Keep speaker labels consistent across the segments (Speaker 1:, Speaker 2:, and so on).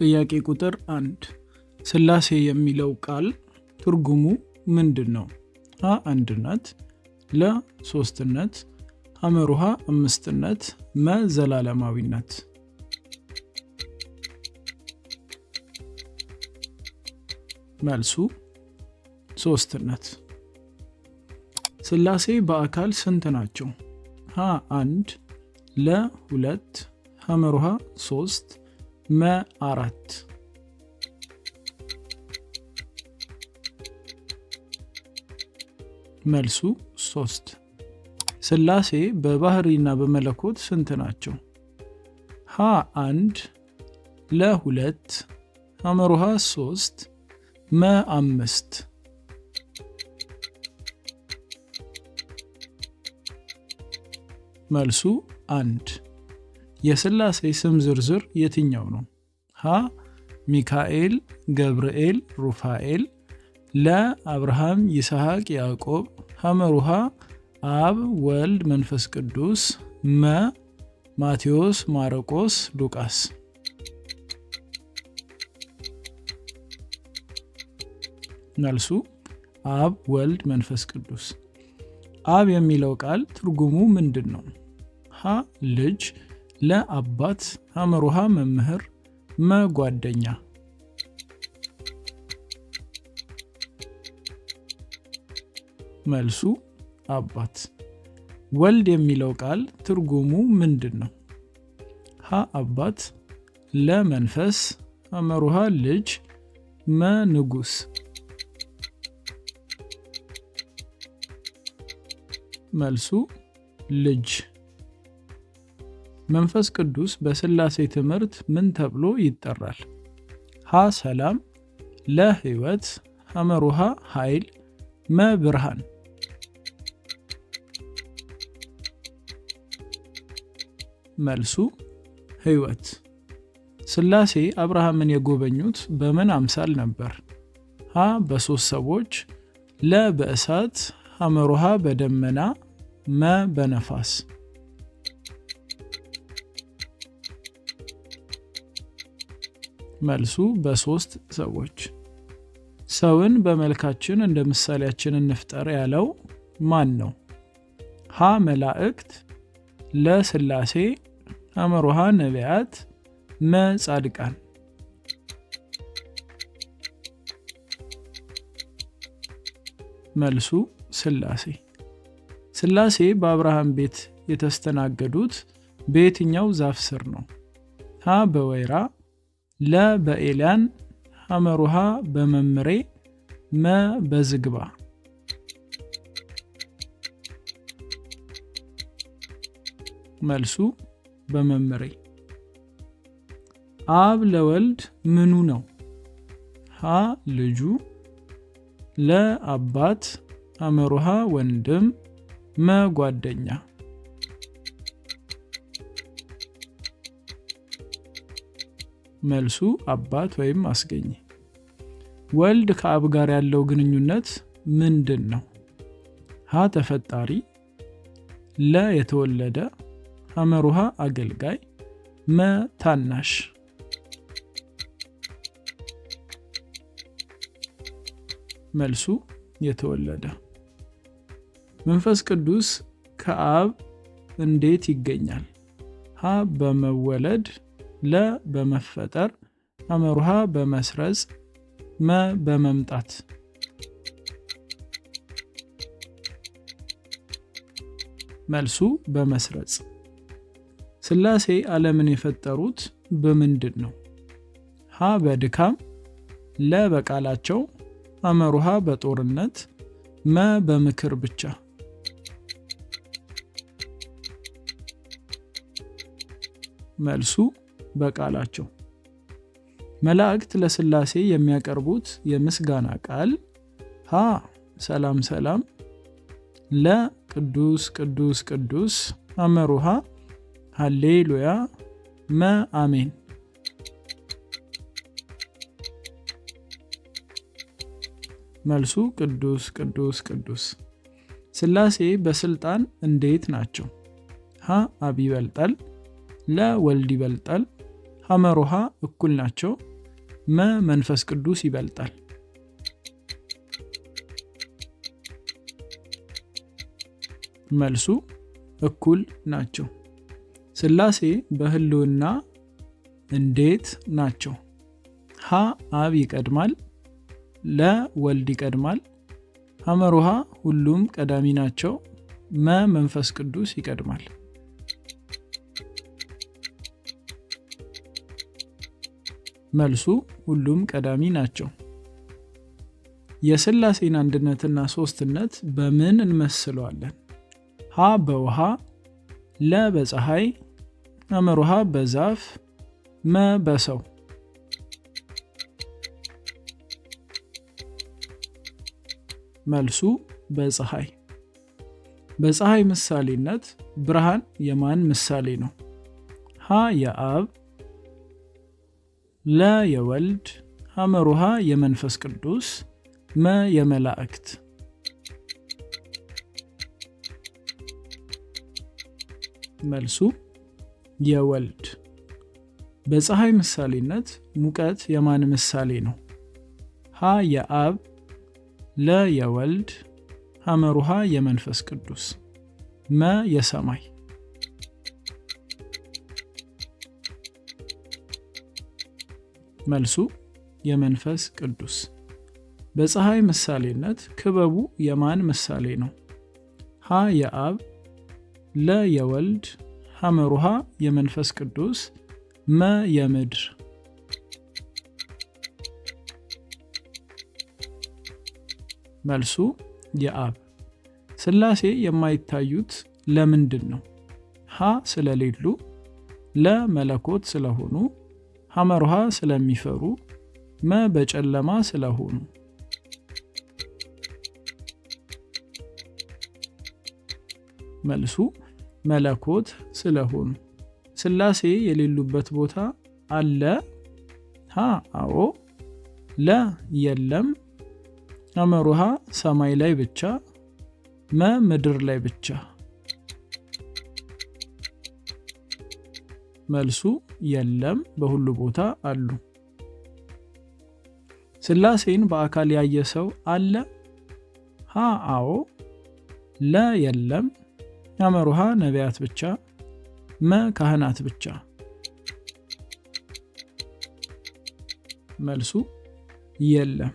Speaker 1: ጥያቄ ቁጥር 1 ሥላሴ የሚለው ቃል ትርጉሙ ምንድን ነው? ሀ አንድነት፣ ለ ሶስትነት፣ ሐመሩሃ አምስትነት፣ መ ዘላለማዊነት። መልሱ ሶስትነት። ሥላሴ በአካል ስንት ናቸው? ሀ 1፣ ለ 2፣ ሐመሩሃ 3፣ መ 4። መልሱ 3። ሥላሴ በባህሪና በመለኮት ስንት ናቸው? ሀ 1፣ ለ 2፣ ሐመሩሃ 3፣ መ 5። መልሱ 1። የሥላሴ ስም ዝርዝር የትኛው ነው? ሀ ሚካኤል፣ ገብርኤል፣ ሩፋኤል፣ ለ አብርሃም፣ ይስሐቅ፣ ያዕቆብ፣ ሐመሩሃ አብ፣ ወልድ፣ መንፈስ ቅዱስ፣ መ ማቴዎስ፣ ማርቆስ፣ ሉቃስ። መልሱ አብ፣ ወልድ፣ መንፈስ ቅዱስ። አብ የሚለው ቃል ትርጉሙ ምንድን ነው? ሀ ልጅ፣ ለ አባት፣ ሐመሩሃ መምህር፣ መ ጓደኛ። መልሱ አባት። ወልድ የሚለው ቃል ትርጉሙ ምንድን ነው? ሀ አባት፣ ለ መንፈስ፣ ሐመሩሃ ልጅ፣ መ ንጉሥ። መልሱ ልጅ። መንፈስ ቅዱስ በሥላሴ ትምህርት ምን ተብሎ ይጠራል? ሀ ሰላም፣ ለ ሕይወት፣ ሐመሩሃ ኃይል፣ መ ብርሃን። መልሱ ሕይወት። ሥላሴ አብርሃምን የጎበኙት በምን አምሳል ነበር? ሀ በሦስት ሰዎች፣ ለ በእሳት፣ ሐመሩሃ በደመና፣ መ በነፋስ። መልሱ በሦስት ሰዎች። ሰውን በመልካችን እንደ ምሳሌያችን እንፍጠር ያለው ማን ነው? ሀ መላእክት፣ ለ ሥላሴ፣ ሐመሩሃ ነቢያት፣ መ ጻድቃን። መልሱ ሥላሴ። ሥላሴ በአብርሃም ቤት የተስተናገዱት በየትኛው ዛፍ ስር ነው? ሀ በወይራ፣ ለ በኤልያን፣ ሐመሩሃ በመምሬ፣ መ በዝግባ። መልሱ በመምሬ። አብ ለወልድ ምኑ ነው? ሀ ልጁ፣ ለ አባት፣ ሐመሩሃ ወንድም፣ መ ጓደኛ። መልሱ አባት ወይም አስገኝ። ወልድ ከአብ ጋር ያለው ግንኙነት ምንድን ነው? ሀ ተፈጣሪ፣ ለ የተወለደ፣ ሐመሩሃ አገልጋይ፣ መ ታናሽ። መልሱ የተወለደ። መንፈስ ቅዱስ ከአብ እንዴት ይገኛል? ሀ በመወለድ፣ ለ በመፈጠር፣ ሐመሩሃ በመስረጽ፣ መ በመምጣት። መልሱ በመስረጽ። ሥላሴ ዓለምን የፈጠሩት በምንድን ነው? ሀ በድካም፣ ለ በቃላቸው፣ ሐመሩሃ በጦርነት፣ መ በምክር ብቻ። መልሱ በቃላቸው። መላእክት ለሥላሴ የሚያቀርቡት የምስጋና ቃል ሀ ሰላም ሰላም፣ ለ ቅዱስ ቅዱስ ቅዱስ፣ ሐመሩሃ ሃሌሉያ፣ መ አሜን። መልሱ ቅዱስ ቅዱስ ቅዱስ። ሥላሴ በስልጣን እንዴት ናቸው? ሀ አብ ይበልጣል፣ ለ ወልድ ይበልጣል፣ ሐመር ውሃ እኩል ናቸው። መንፈስ ቅዱስ ይበልጣል። መልሱ እኩል ናቸው። ሥላሴ በህልውና እንዴት ናቸው? ሀ አብ ይቀድማል፣ ለ ወልድ ይቀድማል፣ ሐመር ውሃ ሁሉም ቀዳሚ ናቸው፣ መንፈስ ቅዱስ ይቀድማል። መልሱ ሁሉም ቀዳሚ ናቸው። የሥላሴን አንድነትና ሦስትነት በምን እንመስለዋለን? ሀ በውሃ፣ ለ በፀሐይ፣ ሐመር ውሃ በዛፍ፣ በሰው። መልሱ በፀሐይ። በፀሐይ ምሳሌነት ብርሃን የማን ምሳሌ ነው? ሀ የአብ፣ ለ የወልድ፣ ሐመር ውሃ የመንፈስ ቅዱስ፣ የመላእክት። መልሱ የወልድ። በፀሐይ ምሳሌነት ሙቀት የማን ምሳሌ ነው? ሀ የአብ፣ ለ የወልድ፣ ሐመር ውሃ የመንፈስ ቅዱስ፣ የሰማይ። መልሱ የመንፈስ ቅዱስ። በፀሐይ ምሳሌነት ክበቡ የማን ምሳሌ ነው? ሀ የአብ፣ ለ የወልድ፣ ሐመር ውሃ የመንፈስ ቅዱስ፣ የምድር። መልሱ የአብ። ሥላሴ የማይታዩት ለምንድን ነው? ሀ ስለሌሉ፣ ለ መለኮት ስለሆኑ፣ ሐመር ውሃ ስለሚፈሩ፣ በጨለማ ስለሆኑ። መልሱ መለኮት ስለሆኑ። ሥላሴ የሌሉበት ቦታ አለ? ሀ አዎ፣ ለ የለም፣ ሐመር ውሃ ሰማይ ላይ ብቻ፣ ምድር ላይ ብቻ። መልሱ የለም፣ በሁሉ ቦታ አሉ። ሥላሴን በአካል ያየ ሰው አለ? ሀ አዎ፣ ለ የለም፣ ሐመር ውሃ ነቢያት ብቻ፣ ካህናት ብቻ። መልሱ የለም።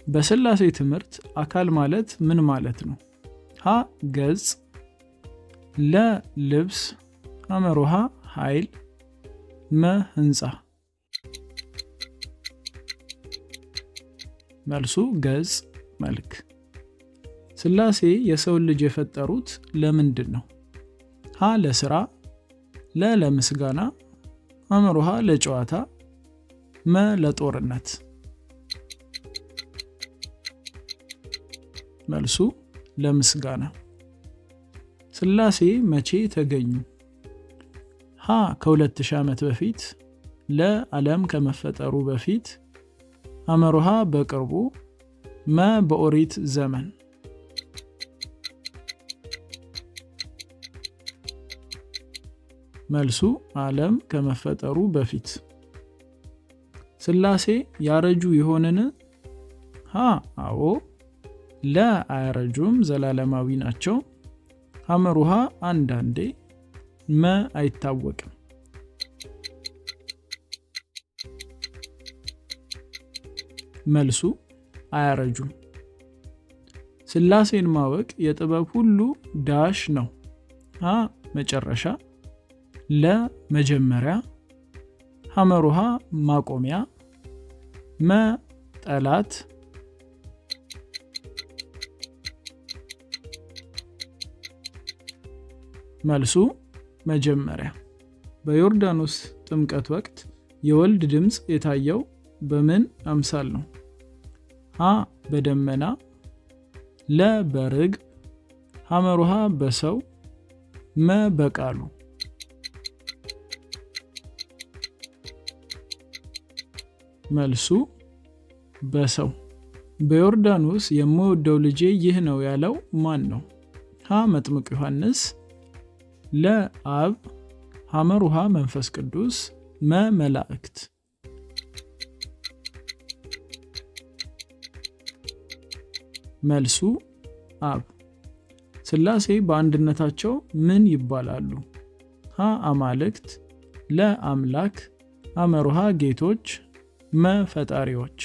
Speaker 1: በሥላሴ ትምህርት አካል ማለት ምን ማለት ነው? ሀ ገጽ፣ ለ ልብስ፣ ሐመር ውሃ ኃይል፣ ሕንፃ። መልሱ ገጽ፣ መልክ። ሥላሴ የሰውን ልጅ የፈጠሩት ለምንድን ነው? ሀ ለሥራ፣ ለ ለምስጋና፣ ሐመር ውሃ ለጨዋታ፣ ለጦርነት። መልሱ ለምስጋና። ሥላሴ መቼ ተገኙ? ሀ ከ2000 ዓመት በፊት፣ ለ ዓለም ከመፈጠሩ በፊት፣ ሐመር ውሃ በቅርቡ፣ በኦሪት ዘመን። መልሱ ዓለም ከመፈጠሩ በፊት። ሥላሴ ያረጁ ይሆንን? ሀ አዎ፣ ለ አያረጁም፣ ዘላለማዊ ናቸው፣ ሐመር ውሃ አንዳንዴ፣ አይታወቅም። መልሱ አያረጁም። ሥላሴን ማወቅ የጥበብ ሁሉ ዳሽ ነው። ሀ መጨረሻ፣ ለ መጀመሪያ፣ ሐመር ውሃ ማቆሚያ፣ ጠላት። መልሱ መጀመሪያ። በዮርዳኖስ ጥምቀት ወቅት የወልድ ድምፅ የታየው በምን አምሳል ነው? ሀ በደመና፣ ለ በርግብ፣ ሐመር ውሃ በሰው፣ በቃሉ። መልሱ በሰው። በዮርዳኖስ የምወደው ልጄ ይህ ነው ያለው ማን ነው? ሀ መጥምቅ ዮሐንስ፣ ለ አብ፣ ሐመር ውሃ መንፈስ ቅዱስ፣ መ መላእክት። መልሱ አብ። ሥላሴ በአንድነታቸው ምን ይባላሉ? ሀ አማልክት፣ ለ አምላክ፣ ሐመሩሃ ጌቶች፣ መ ፈጣሪዎች።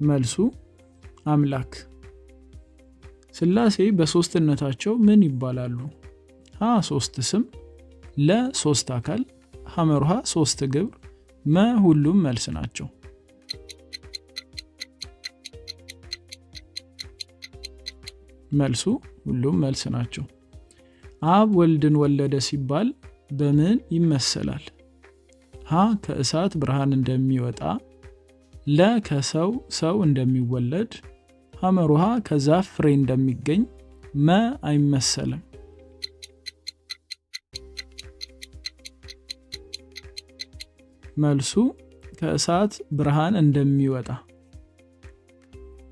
Speaker 1: መልሱ አምላክ። ሥላሴ በሦስትነታቸው ምን ይባላሉ? ሀ ሦስት ስም፣ ለ ሦስት አካል፣ ሐመሩሃ ሦስት ግብር፣ መ ሁሉም መልስ ናቸው። መልሱ ሁሉም መልስ ናቸው። አብ ወልድን ወለደ ሲባል በምን ይመሰላል? ሀ ከእሳት ብርሃን እንደሚወጣ፣ ለ ከሰው ሰው እንደሚወለድ፣ ሐመሩሃ ከዛፍ ፍሬ እንደሚገኝ፣ መ አይመሰልም። መልሱ ከእሳት ብርሃን እንደሚወጣ።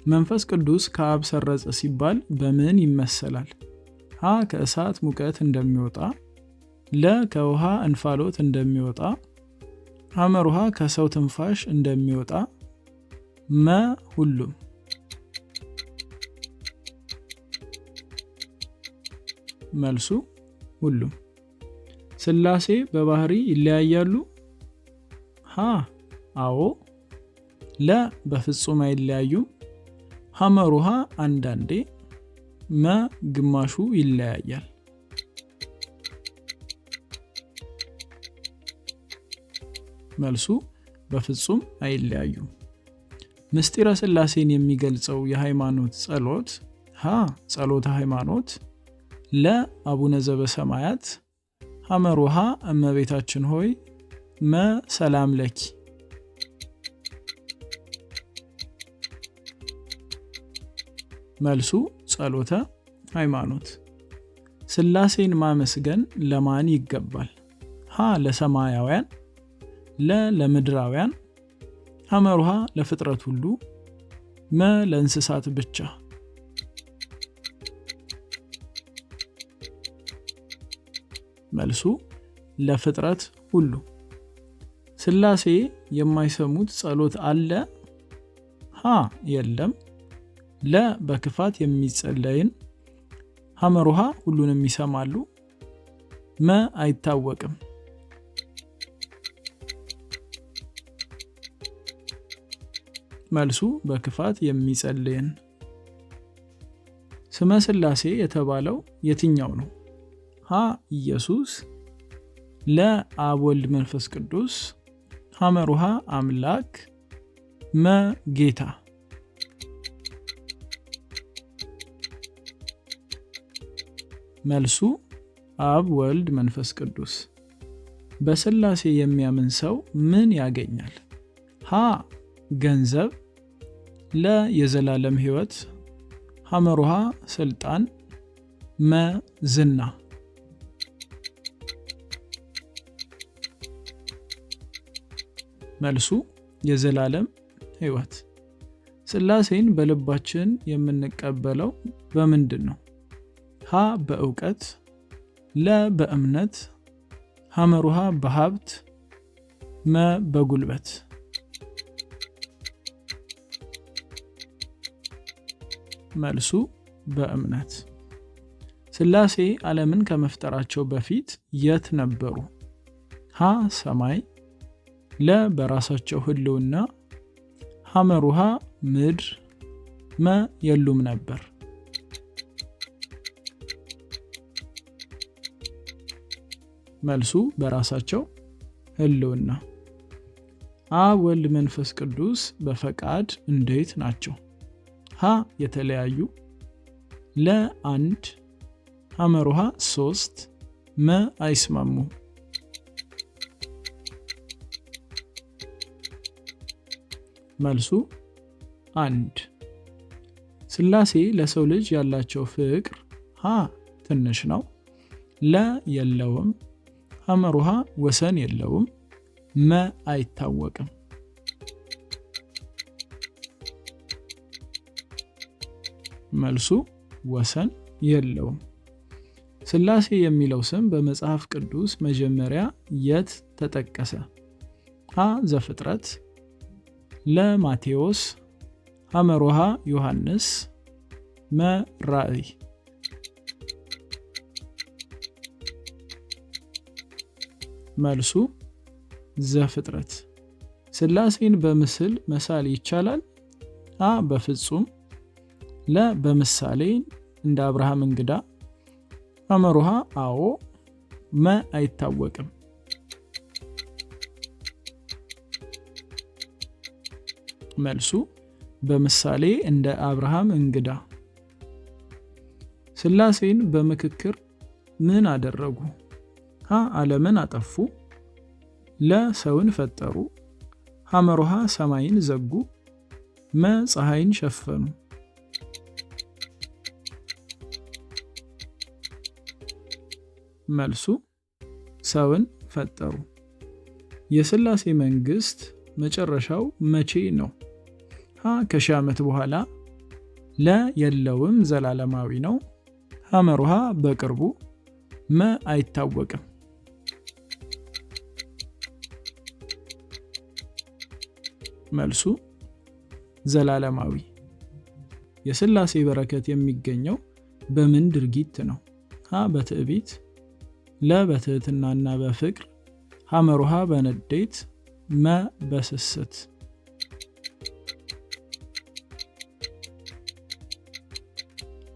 Speaker 1: መንፈስ ቅዱስ ከአብ ሰረጸ ሲባል በምን ይመሰላል? ሀ ከእሳት ሙቀት እንደሚወጣ፣ ለ ከውሃ እንፋሎት እንደሚወጣ፣ ሐመሩሃ ከሰው ትንፋሽ እንደሚወጣ፣ መ ሁሉም። መልሱ ሁሉም። ሥላሴ በባህሪ ይለያያሉ? ሀ አዎ፣ ለ በፍጹም አይለያዩም፣ ሐመሩሃ አንዳንዴ፣ መ ግማሹ ይለያያል። መልሱ በፍጹም አይለያዩም። ምስጢረ ሥላሴን የሚገልጸው የሃይማኖት ጸሎት ሀ ጸሎተ ሃይማኖት፣ ለ አቡነ ዘበሰማያት፣ ሐመሩሃ እመቤታችን ሆይ፣ መ ሰላም ለኪ። መልሱ ጸሎተ ሃይማኖት። ሥላሴን ማመስገን ለማን ይገባል? ሀ ለሰማያውያን፣ ለ ለምድራውያን፣ ሐመሩሃ ለፍጥረት ሁሉ፣ መ ለእንስሳት ብቻ። መልሱ ለፍጥረት ሁሉ። ሥላሴ የማይሰሙት ጸሎት አለ? ሀ የለም፣ ለ በክፋት የሚጸለይን፣ ሐመሩሃ ሁሉንም ይሰማሉ፣ መ አይታወቅም። መልሱ በክፋት የሚጸልይን። ስመ ሥላሴ የተባለው የትኛው ነው? ሀ ኢየሱስ፣ ለ አብ ወልድ መንፈስ ቅዱስ፣ ሐመሩሃ አምላክ፣ መ ጌታ። መልሱ አብ ወልድ መንፈስ ቅዱስ። በሥላሴ የሚያምን ሰው ምን ያገኛል? ሀ ገንዘብ፣ ለ የዘላለም ሕይወት፣ ሐመሩሃ ስልጣን፣ መ ዝና። መልሱ የዘላለም ሕይወት። ሥላሴን በልባችን የምንቀበለው በምንድን ነው? ሀ በእውቀት፣ ለ በእምነት፣ ሐመሩሃ በሀብት፣ መ በጉልበት። መልሱ በእምነት። ሥላሴ ዓለምን ከመፍጠራቸው በፊት የት ነበሩ? ሀ ሰማይ፣ ለ በራሳቸው ህልውና፣ ሐመሩሃ ምድር፣ መ የሉም ነበር። መልሱ በራሳቸው ህልውና። አብ ወልድ መንፈስ ቅዱስ በፈቃድ እንዴት ናቸው? ሀ የተለያዩ፣ ለ አንድ፣ ሐመሩሃ ሶስት፣ መ አይስማሙ። መልሱ አንድ። ሥላሴ ለሰው ልጅ ያላቸው ፍቅር ሀ ትንሽ ነው፣ ለ የለውም፣ ሐመሩሃ ወሰን የለውም፣ መ አይታወቅም። መልሱ ወሰን የለውም። ሥላሴ የሚለው ስም በመጽሐፍ ቅዱስ መጀመሪያ የት ተጠቀሰ? ሀ ዘፍጥረት፣ ለ ማቴዎስ፣ ሐመሮሃ ዮሐንስ፣ መ ራእይ። መልሱ ዘፍጥረት። ሥላሴን በምስል መሳል ይቻላል? ሀ በፍጹም፣ ለ በምሳሌ እንደ አብርሃም እንግዳ፣ ሐመሮሃ አዎ፣ መ አይታወቅም። መልሱ በምሳሌ እንደ አብርሃም እንግዳ። ሥላሴን በምክክር ምን አደረጉ? ሀ ዓለምን አጠፉ፣ ለ ሰውን ፈጠሩ፣ ሐመሮሃ ሰማይን ዘጉ፣ መ ፀሐይን ሸፈኑ። መልሱ ሰውን ፈጠሩ። የሥላሴ መንግሥት መጨረሻው መቼ ነው? ሀ ከሺህ ዓመት በኋላ፣ ለ የለውም ዘላለማዊ ነው፣ ሐመሮሃ በቅርቡ፣ መ አይታወቅም። መልሱ ዘላለማዊ። የሥላሴ በረከት የሚገኘው በምን ድርጊት ነው? ሀ በትዕቢት፣ ለ በትህትናና በፍቅር፣ ሐመሮሃ በንዴት፣ መ በስስት።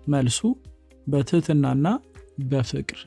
Speaker 1: መልሱ በትህትናና በፍቅር።